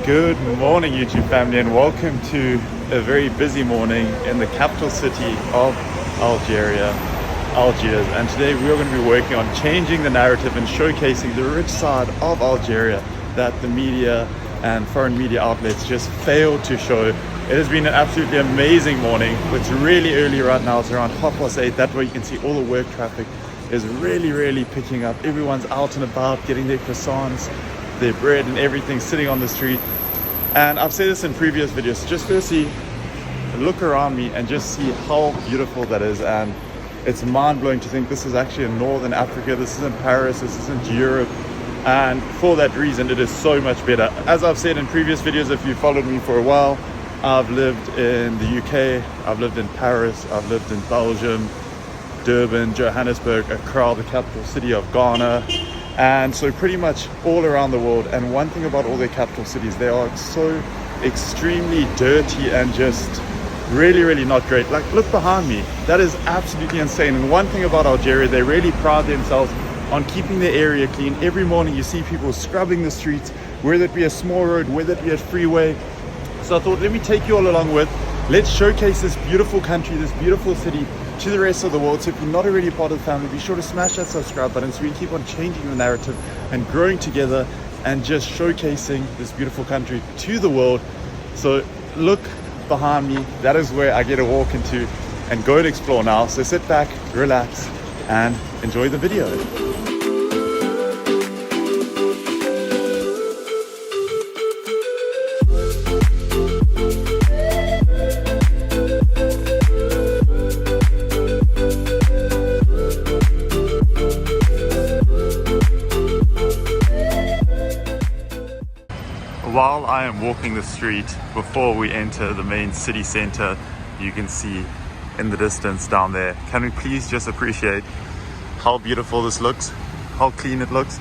Good morning, YouTube family, and welcome to a very busy morning in the capital city of Algeria, Algiers. And today we are going to be working on changing the narrative and showcasing the rich side of Algeria that the media and foreign media outlets just failed to show. It has been an absolutely amazing morning. It's really early right now. It's around 8:30. That way you can see all the work traffic is really picking up. Everyone's out and about getting their croissants, their bread and everything sitting on the street. And I've said this in previous videos, just firstly look around me and just see how beautiful that is. And it's mind-blowing to think this is actually in northern Africa, this isn't Paris, this isn't Europe. And for that reason it is so much better. As I've said in previous videos, if you followed me for a while, I've lived in the UK, I've lived in Paris, I've lived in Belgium, Durban, Johannesburg, Accra, the capital city of Ghana, and so pretty much all around the world. And one thing about all their capital cities, they are so extremely dirty and just really not great. Like, look behind me, that is absolutely insane. And one thing about Algeria, they really pride themselves on keeping their area clean. Every morning you see people scrubbing the streets, whether it be a small road, whether it be a freeway. So I thought, let me take you all along with, let's showcase this beautiful country, this beautiful city to the rest of the world. So if you're not already part of the family, be sure to smash that subscribe button so we can keep on changing the narrative and growing together and just showcasing this beautiful country to the world. So look behind me, that is where I get to walk into and go and explore now. So sit back, relax and enjoy the video. While I am walking the street, before we enter the main city center, you can see in the distance down there, can we please just appreciate how beautiful this looks, how clean it looks,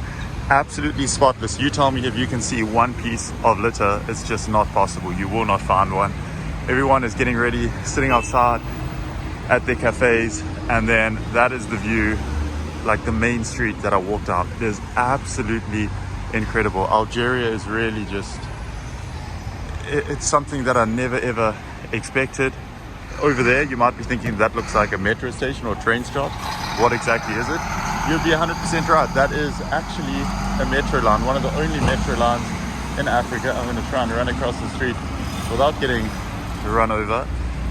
absolutely spotless. You tell me if you can see one piece of litter. It's just not possible. You will not find one. Everyone is getting ready, sitting outside at their cafes, and then that is the view, like the main street that I walked down. It is absolutely incredible. Algeria is really just, it's something that I never ever expected. Over there you might be thinking that looks like a metro station or train stop. What exactly is it? You'll be 100% right. That is actually a metro line, one of the only metro lines in Africa. I'm going to try and run across the street without getting run over,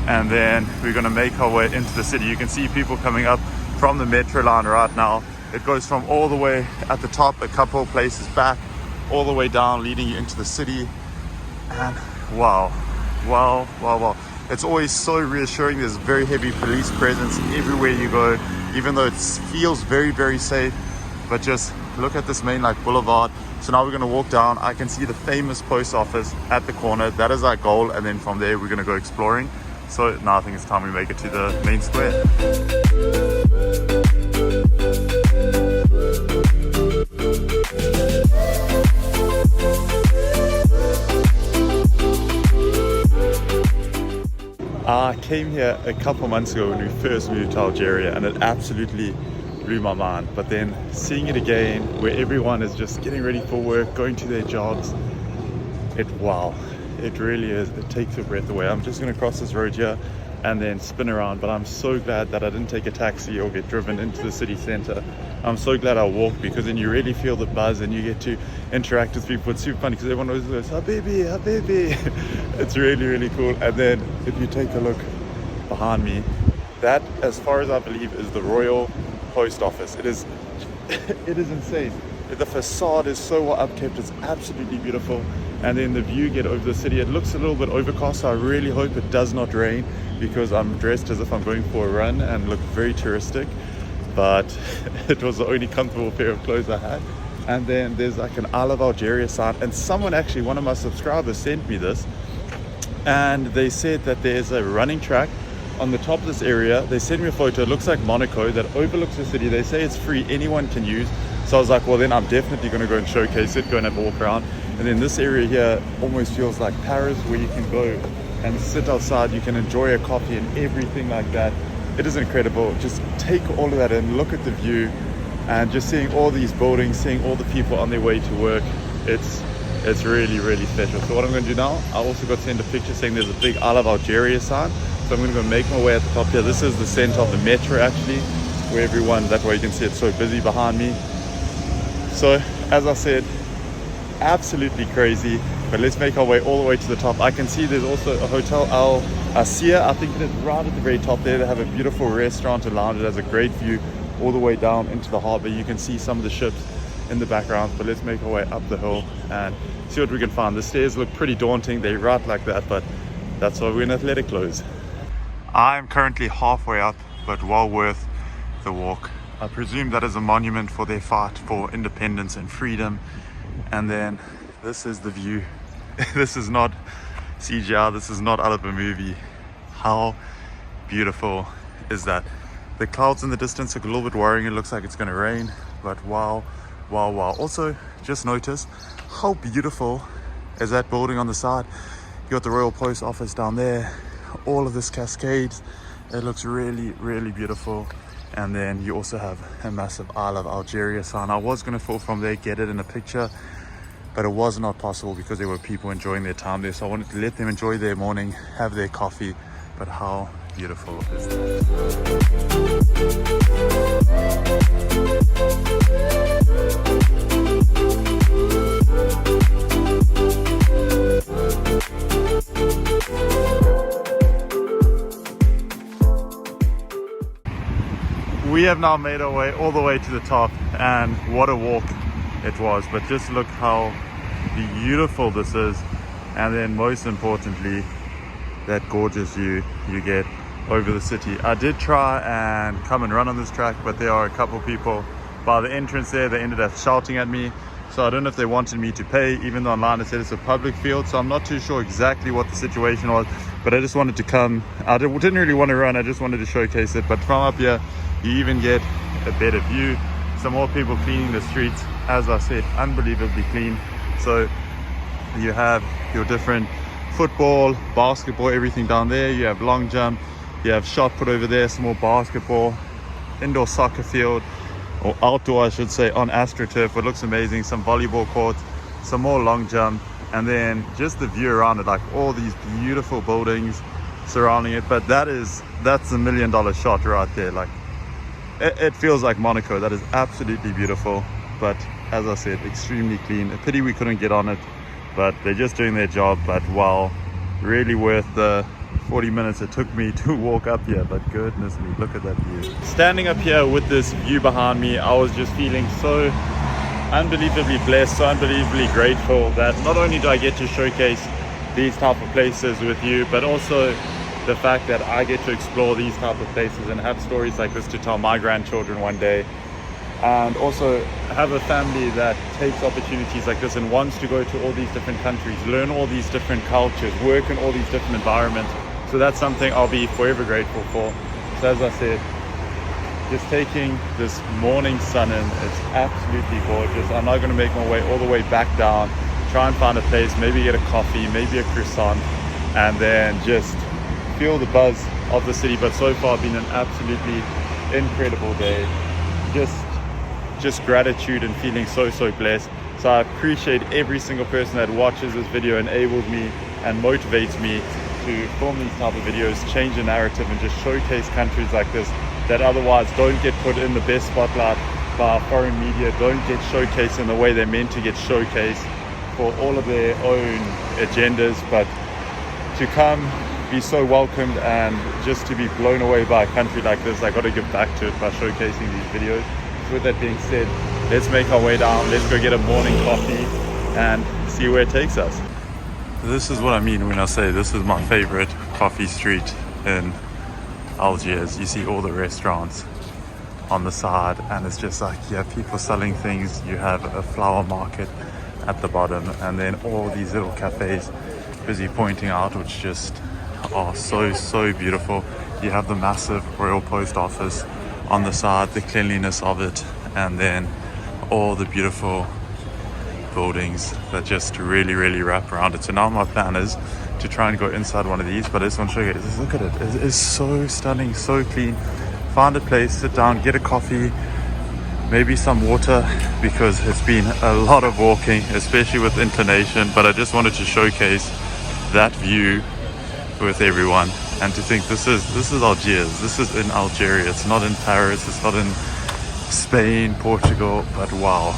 and then we're going to make our way into the city. You can see people coming up from the metro line right now. It goes from all the way at the top, a couple places back, all the way down, leading you into the city. And wow. It's always so reassuring. There's very heavy police presence everywhere you go, even though it feels very safe. But just look at this main boulevard. So now we're gonna walk down. I can see the famous post office at the corner. That is our goal. And then from there, we're gonna go exploring. So now I think it's time we make it to the main square. I came here a couple months ago when we first moved to Algeria, and it absolutely blew my mind. But then seeing it again, where everyone is just getting ready for work, going to their jobs, wow, it really is. It takes your breath away. I'm just going to cross this road here and then spin around, but I'm so glad that I didn't take a taxi or get driven into the city center. I'm so glad I walked, because then you really feel the buzz and you get to interact with people. It's super funny because everyone always goes, Habibi. It's really cool. And then if you take a look behind me, that, as far as I believe, is the Royal Post Office. It is insane. The facade is so well upkept. It's absolutely beautiful. And then the view you get over the city, it looks a little bit overcast, so I really hope it does not rain, because I'm dressed as if I'm going for a run and look very touristic. But it was the only comfortable pair of clothes I had. And then there's like an I Love Algeria sign, and someone, actually one of my subscribers, sent me this, and they said that there's a running track on the top of this area. They sent me a photo. It looks like Monaco, that overlooks the city. They say it's free, anyone can use. So I was like, well, then I'm definitely going to go and showcase it, go and have a walk around. And then this area here almost feels like Paris, where you can go and sit outside, you can enjoy a coffee and everything like that. It is incredible. Just take all of that in, look at the view, and just seeing all these buildings, seeing all the people on their way to work. It's It's really, really special. So what I'm going to do now, I also got sent a picture saying there's a big I love Algeria sign. So I'm going to go make my way at the top here. This is the center of the metro actually, where everyone, that way you can see it's so busy behind me. So as I said, absolutely crazy, but let's make our way all the way to the top. I can see there's also a hotel Al Asia, I think it is, right at the very top there. They have a beautiful restaurant and lounge. It has a great view all the way down into the harbor. You can see some of the ships in the background, but let's make our way up the hill and see what we can find. The stairs look pretty daunting, they right like that, but that's why we're gonna let it close. I'm currently halfway up, but well worth the walk. I presume that is a monument for their fight for independence and freedom. And then this is the view. This is not CGI, this is not out of a movie. How beautiful is that? The clouds in the distance look a little bit worrying. It looks like it's going to rain, but wow, wow, wow. Also, just notice how beautiful is that building on the side. You got the Royal Post Office down there, all of this cascades. It looks really, really beautiful. And then you also have a massive I love Algeria sign. I was going to fall from there, get it in a picture, but it was not possible because there were people enjoying their time there. So I wanted to let them enjoy their morning, have their coffee. But how beautiful is that? We have now made our way all the way to the top, and what a walk it was. But just look how beautiful this is, and then most importantly, that gorgeous view you get over the city. I did try and come and run on this track, but there are a couple people by the entrance there. They ended up shouting at me, so I don't know if they wanted me to pay, even though online it said it's a public field. So I'm not too sure exactly what the situation was, but I just wanted to come. I didn't really want to run, I just wanted to showcase it. But from up here you even get a better view. Some more people cleaning the streets, as I said, unbelievably clean. So you have your different football, basketball, everything down there. You have long jump, you have shot put over there, some more basketball, indoor soccer field, or outdoor I should say, on AstroTurf. It looks amazing. Some volleyball courts, some more long jump, and then just the view around it, like all these beautiful buildings surrounding it. But that's $1 million shot right there. Like it feels like Monaco. That is absolutely beautiful, but as I said, extremely clean. A pity we couldn't get on it, but they're just doing their job. But wow, really worth the 40 minutes it took me to walk up here. But goodness me, look at that view. Standing up here with this view behind me, I was just feeling so unbelievably blessed, so unbelievably grateful that not only do I get to showcase these type of places with you, but also the fact that I get to explore these type of places and have stories like this to tell my grandchildren one day. And also have a family that takes opportunities like this and wants to go to all these different countries, learn all these different cultures, work in all these different environments. So that's something I'll be forever grateful for. So as I said, just taking this morning sun in, it's absolutely gorgeous. I'm now going to make my way all the way back down, try and find a place, maybe get a coffee, maybe a croissant, and then just feel the buzz of the city. But so far been an absolutely incredible day. Just gratitude and feeling so blessed. So I appreciate every single person that watches this video, enables me and motivates me to film these type of videos, change the narrative, and just showcase countries like this that otherwise don't get put in the best spotlight by foreign media, don't get showcased in the way they're meant to get showcased for all of their own agendas. But to come, be so welcomed, and just to be blown away by a country like this, I got to give back to it by showcasing these videos. So with that being said, let's make our way down, let's go get a morning coffee and see where it takes us. This is what I mean when I say this is my favorite coffee street in Algiers. You see all the restaurants on the side, and it's just like you have people selling things, you have a flower market at the bottom, and then all these little cafes busy pointing out, which just are so beautiful. You have the massive Royal Post Office on the side, the cleanliness of it, and then all the beautiful buildings that just really wrap around it. So now my plan is to try and go inside one of these, but I just want to show you guys, look at it. It is so stunning, so clean. Find a place, sit down, get a coffee, maybe some water because it's been a lot of walking, especially with inclination, but I just wanted to showcase that view with everyone and to think this is Algiers, this is in Algeria, it's not in Paris, it's not in Spain, Portugal, but wow,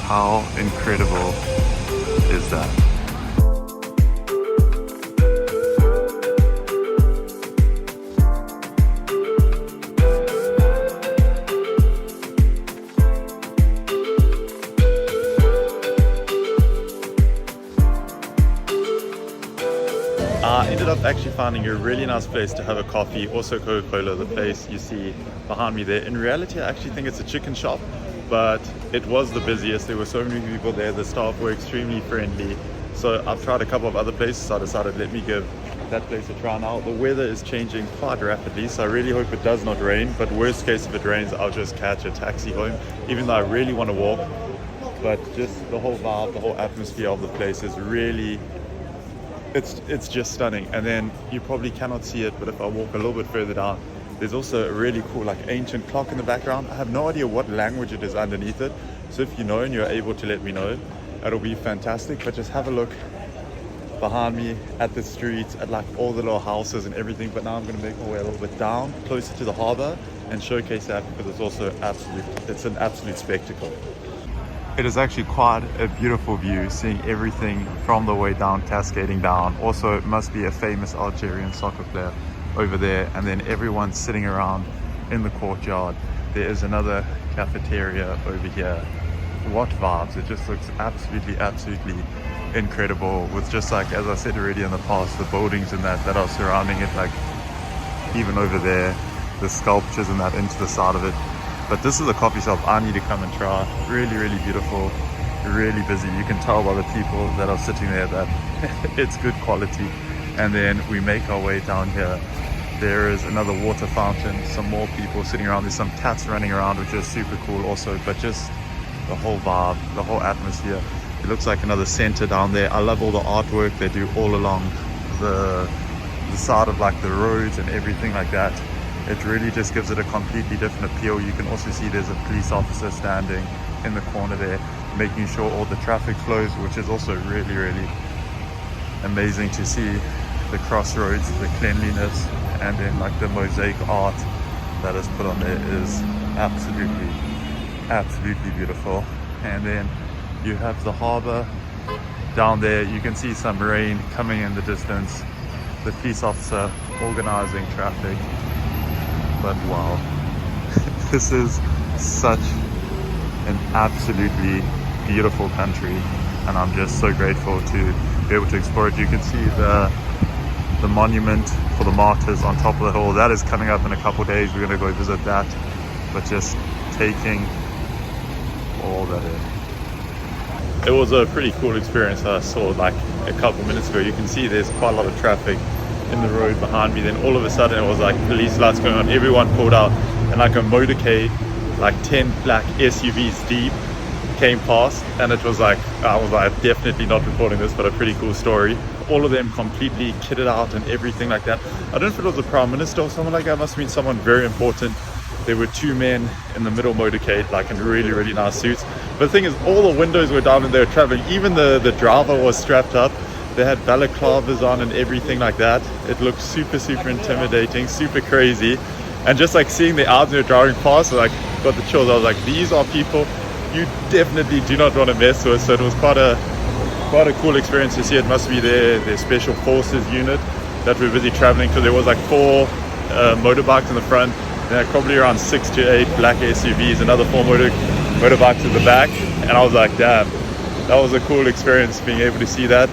how incredible is that? I ended up actually finding a really nice place to have a coffee, also Coca-Cola, the place you see behind me there. In reality, I actually think it's a chicken shop, but it was the busiest. There were so many people there. The staff were extremely friendly. So I've tried a couple of other places, so I decided let me give that place a try now. The weather is changing quite rapidly, so I really hope it does not rain, but worst case if it rains, I'll just catch a taxi home, even though I really want to walk. But just the whole vibe, the whole atmosphere of the place is really, it's just stunning. And then you probably cannot see it, but if I walk a little bit further down, there's also a really cool like ancient clock in the background. I have no idea what language it is underneath it, so if you know and you're able to let me know, it'll be fantastic. But just have a look behind me at the streets, at like all the little houses and everything. But now I'm going to make my way a little bit down closer to the harbor and showcase that, because it's also it's an absolute spectacle. It is actually quite a beautiful view, seeing everything from the way down, cascading down. Also, it must be a famous Algerian soccer player over there. And then everyone sitting around in the courtyard. There is another cafeteria over here. What vibes. It just looks absolutely incredible, with just like, as I said already in the past, the buildings and that are surrounding it, like even over there, the sculptures and that into the side of it. But this is a coffee shop I need to come and try. Really beautiful, really busy. You can tell by the people that are sitting there that it's good quality. And then we make our way down here. There is another water fountain, some more people sitting around. There's some cats running around, which is super cool also. But just the whole vibe, the whole atmosphere. It looks like another center down there. I love all the artwork they do all along the side of like the roads and everything like that. It really just gives it a completely different appeal. You can also see there's a police officer standing in the corner there, making sure all the traffic flows, which is also really amazing to see. The crossroads, the cleanliness, and then like the mosaic art that is put on there is absolutely beautiful. And then you have the harbor down there. You can see some rain coming in the distance, the police officer organizing traffic. But wow, this is such an absolutely beautiful country, and I'm just so grateful to be able to explore it. You can see the monument for the martyrs on top of the hill. That is coming up in a couple of days. We're going to go visit that, but just taking all that in. It was a pretty cool experience that I saw like a couple minutes ago. You can see there's quite a lot of traffic in the road behind me. Then all of a sudden it was like police lights going on, everyone pulled out, and like a motorcade, like 10 black SUVs deep, came past. And it was like, I was like, definitely not recording this, but a pretty cool story. All of them completely kitted out and everything like that. I don't know if it was the prime minister or someone like that. It must have been someone very important. There were two men in the middle motorcade, like in really nice suits. But the thing is, all the windows were down and they were traveling. Even the driver was strapped up. They had balaclavas on and everything like that. It looked super intimidating, super crazy. And just like seeing the eyes they're driving past, like got the chills. I was like, these are people you definitely do not want to mess with. So it was quite a cool experience to see. It must be their special forces unit that were busy traveling, because there was like 4 motorbikes in the front, and like probably around 6 to 8 black SUVs, another 4 motorbikes in the back. And I was like, damn, that was a cool experience being able to see that.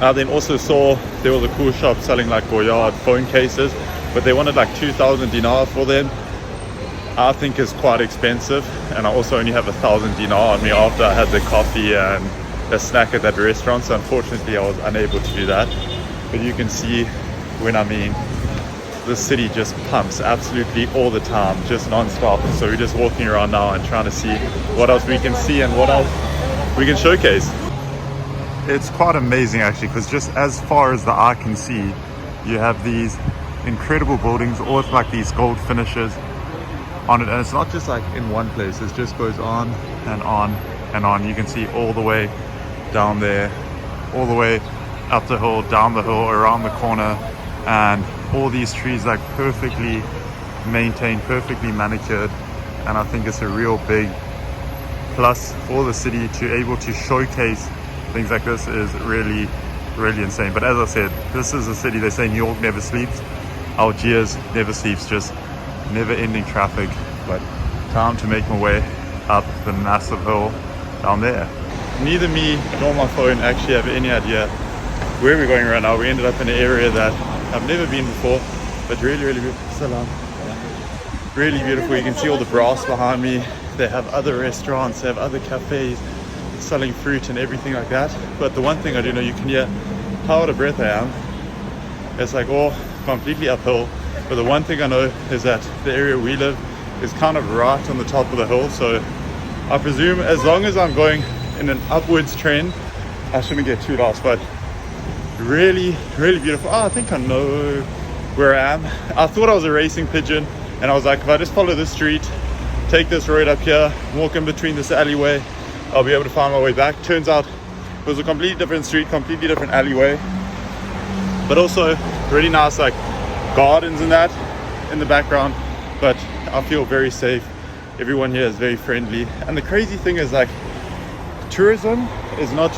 I then also saw there was a cool shop selling like Goyard phone cases, but they wanted like 2,000 dinar for them. I think is quite expensive, and I also only have 1,000 dinar on me after I had the coffee and a snack at that restaurant, so unfortunately I was unable to do that. But you can see when I mean the city just pumps absolutely all the time, just non-stop. So we're just walking around now and trying to see what else we can see and what else we can showcase. It's quite amazing actually, because just as far as the eye can see, you have these incredible buildings, all with like these gold finishes. on it. And it's not just like in one place, it just goes on and on and on. You can see all the way down there, all the way up the hill, down the hill, around the corner, and all these trees like perfectly maintained, perfectly manicured. And I think it's a real big plus for the city to able to showcase things like this is really insane. But as I said, this is a city, they say New York never sleeps, Algiers never sleeps, just never ending traffic. But time to make my way up the massive hill down there. Neither me nor my phone actually have any idea where we're going right now. We ended up in an area that I've never been before, but really beautiful. Really beautiful. You can see all the brass behind me. They have other restaurants, they have other cafes selling fruit and everything like that. But the one thing I do know, you can hear how out of breath I am. It's like all completely uphill. But the one thing I know is that the area we live is kind of right on the top of the hill. So I presume as long as I'm going in an upwards trend, I shouldn't get too lost. But really beautiful. Oh, I think I know where I am. I thought I was a racing pigeon, and I was like, if I just follow this street, take this road up here, walk in between this alleyway, I'll be able to find my way back. Turns out it was a completely different street, completely different alleyway, but also really nice like gardens and that in the background. But I feel very safe. Everyone here is very friendly, and the crazy thing is like tourism is not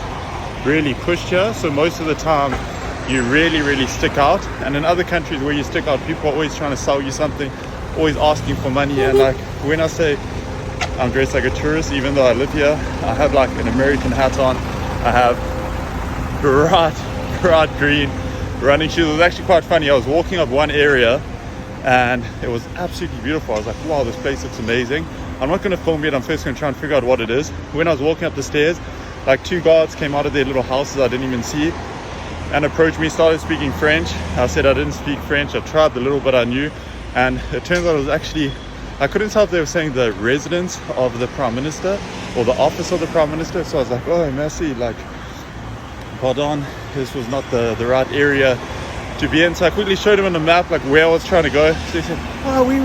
really pushed here, so most of the time you really stick out. And in other countries where you stick out, people are always trying to sell you something, always asking for money. And like when I say I'm dressed like a tourist, even though I live here, I have like an American hat on, I have bright green running shoes. It was actually quite funny. I was walking up one area and it was absolutely beautiful. I was like, wow, this place looks amazing. I'm not going to film it, I'm first going to try and figure out what it is. When I was walking up the stairs, like two guards came out of their little houses I didn't even see and approached me, started speaking French. I said I didn't speak French. I tried the little bit I knew, and it turns out it was actually, I couldn't tell if they were saying the residence of the Prime Minister or the office of the Prime Minister. So I was like, oh merci, like pardon, this was not the right area to be in. So I quickly showed him on the map like where I was trying to go. So he said, oh oui,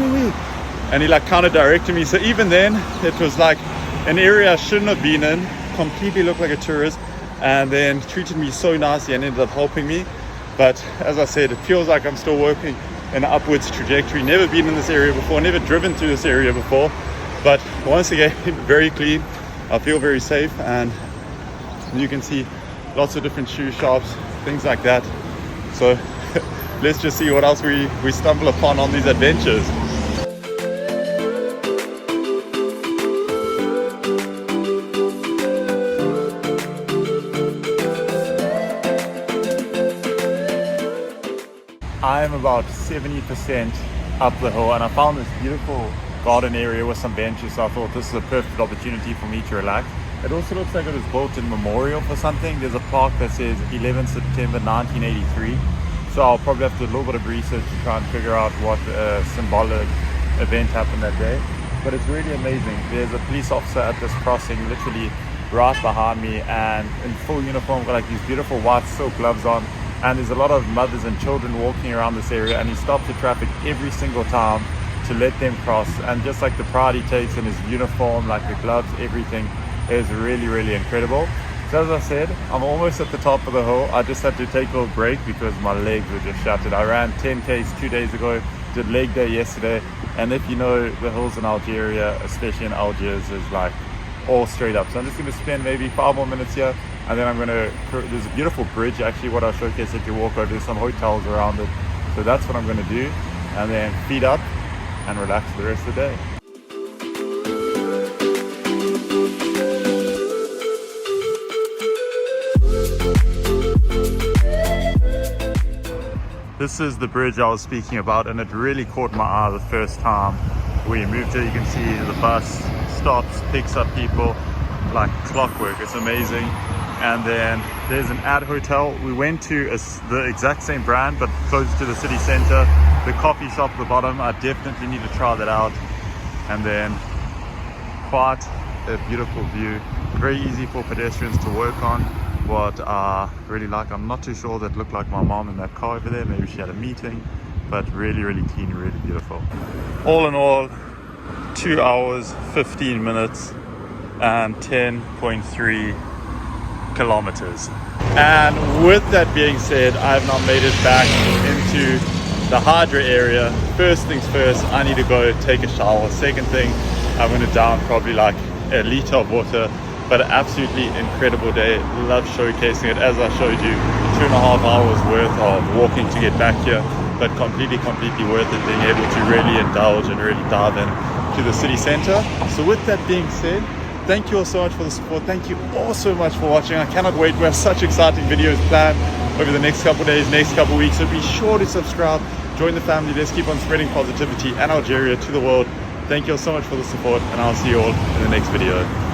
and he like kind of directed me. So even then it was like an area I shouldn't have been in, completely looked like a tourist, and then treated me so nicely and ended up helping me. But as I said, it feels like I'm still working in an upwards trajectory. Never been in this area before, never driven through this area before, but once again very clean. I feel very safe, and you can see lots of different shoe shops, things like that. So let's just see what else we stumble upon on these adventures. I am about 70% up the hill, and I found this beautiful garden area with some benches, so I thought this is a perfect opportunity for me to relax. It also looks like it was built in memorial for something. There's a plaque that says 11 September 1983, so I'll probably have to do a little bit of research to try and figure out what symbolic event happened that day. But it's really amazing. There's a police officer at this crossing literally right behind me, and in full uniform, got like these beautiful white silk gloves on. And there's a lot of mothers and children walking around this area, and he stops the traffic every single time to let them cross. And just like the pride he takes in his uniform, like the gloves, everything is really incredible. So as I said, I'm almost at the top of the hill. I just had to take a little break because my legs were just shattered. I ran 10Ks 2 days ago, did leg day yesterday, and if you know the hills in Algeria, especially in Algiers, is like all straight up. So I'm just going to spend maybe 5 more minutes here, and then I'm going to, there's a beautiful bridge actually, what I'll showcase if you walk over, there's some hotels around it. So that's what I'm going to do, and then feed up and relax for the rest of the day. This is the bridge I was speaking about, and it really caught my eye the first time we moved here. You can see the bus stops, picks up people like clockwork. It's amazing. And then there's an ad hotel. We went to the exact same brand but close to the city center. The coffee shop at the bottom, I definitely need to try that out. And then quite a beautiful view, very easy for pedestrians to work on. What I really like, I'm not too sure, that looked like my mom in that car over there, maybe she had a meeting, but really clean, really beautiful. All in all, 2 hours, 15 minutes, and 10.3 kilometers. And with that being said, I have now made it back into the Hydra area. First things first, I need to go take a shower. Second thing, I'm going to down probably like a liter of water. But an absolutely incredible day. Love showcasing it. As I showed you, 2.5 hours worth of walking to get back here, but completely worth it, being able to really indulge and really dive in to the city center. So with that being said, thank you all so much for the support. Thank you all so much for watching. I cannot wait. We have such exciting videos planned over the next couple of days, next couple of weeks. So be sure to subscribe, join the family. Let's keep on spreading positivity and Algeria to the world. Thank you all so much for the support, and I'll see you all in the next video.